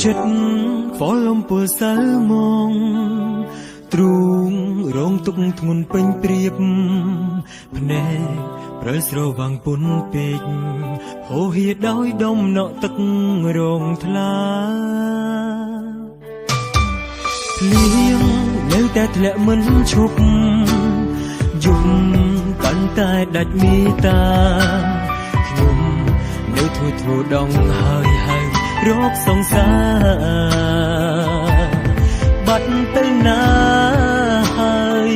ចិត្តខ្វល់លំពលសៅមងទ្រូងរងទុកធ្ងន់ពេញព្រៀបភ្នែកព្រើស្រវាំងពុនពេកហូរហៀដោយដំណក់ទឹករងថ្លាភ្លៀងនៅតែធ្លាក់មិនឈប់យំកាន់តែដាច់មេត្តាខ្ញុំនៅធ្វើដងហើយរកសង្សារបាត់ទៅណាហើយ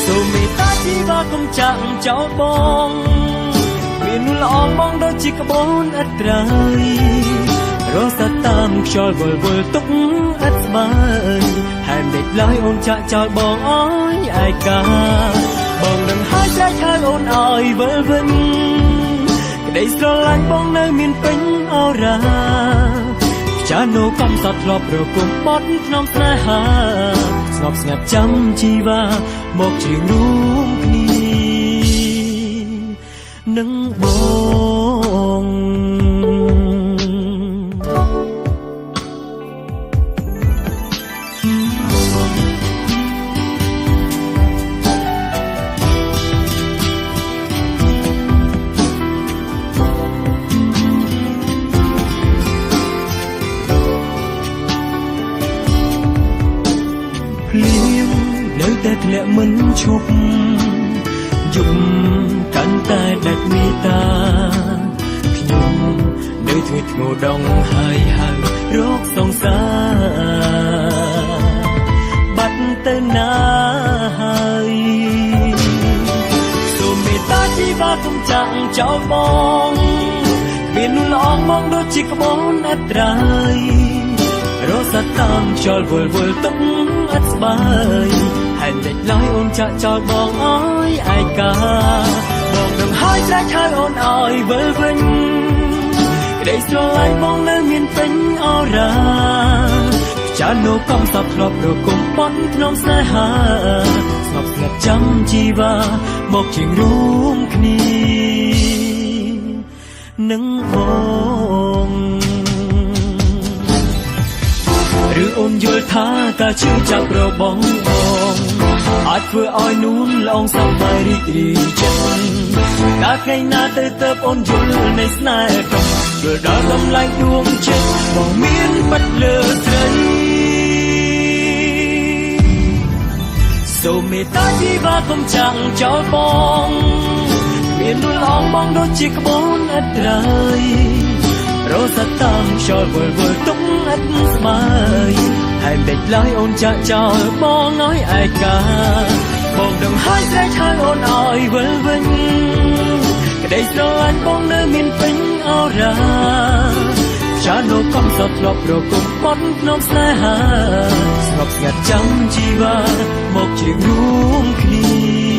សូមមេត្តាជីវ៉ាកុំចាក់ចោលបងមានល្អបងដូចជាក្បូនឥតត្រើយរសាតាមខ្យល់វល់ទុកឥតស្បើយហែមដេកឡើយអូនចាក់ចោលបងអើយឯកាបងនឹងហើយស្រែកហៅអូនអើយវិលវិញក្តីស្រឡាញ់បងនៅមានពេញអរ៉ាចានោកំសត់ធ្លាប់រគុំបត់ក្នុងស្នេហាស្ងប់ស្ងាត់ចាំជីវ៉ាមកជារួមគ្នានឹងបងភ្លៀងនៅតែធ្លាក់មិនឈប់យំកាន់តែដាច់មេត្តាខ្ញុំនៅធ្វើធ្ងោដងហើយរកសង្សារបាត់ទៅណាហើយសូមមេត្តាជីវ៉ាកុំចាក់ចោលបងមាននោះល្អមកដូចជាក្បូនឥតត្រើយរសាតាមខ្យល់វល់ទុកឥតស្បើយហែងដេកឡើយអូនចាក់ចោលបងអើយឯកាបងនឹងហើយស្រែកហៅអូនអើយវិលវិញក្តីស្រឡាញ់បងនៅមានពេញអរ៉ាចានោកំសត់ធ្លាប់រគុំបត់ក្នុងស្នេហាស្ងប់ស្ងាត់ចាំជីវ៉ាមកជារួមគ្នានឹងបងឬអូនយល់ថាការជឿចាប់របងអាចធ្វើឲ្យនូនឡងសប្បាយរីករាយចិត្តកាលថ្ងៃណាទៅអូនយល់នៃស្នេហ៍កំយល់ដល់តម្លៃដួងចិត្តបងមានបាត់លើស្រីសូមមេត្តាជីវ៉ាកុំចាក់ចោលបងមាននួនល្អបងដូចជាក្បូនឥតត្រើយរសាតាមខ្យល់វល់ទុកឥតស្បើយហែងដេកឡើយអូនចាក់ចោលបងអើយឯកាបងនឹងហើយស្រែកហៅអូនអើយវិលវិញក្តីស្រឡាញ់បងនៅមានពេញអរ៉ាចានោកំសត់ធ្លាប់រគុំបត់ក្នុងស្នេហាស្ងប់ស្ងាត់ចាំជីវ៉ាមកជារួមគ្នា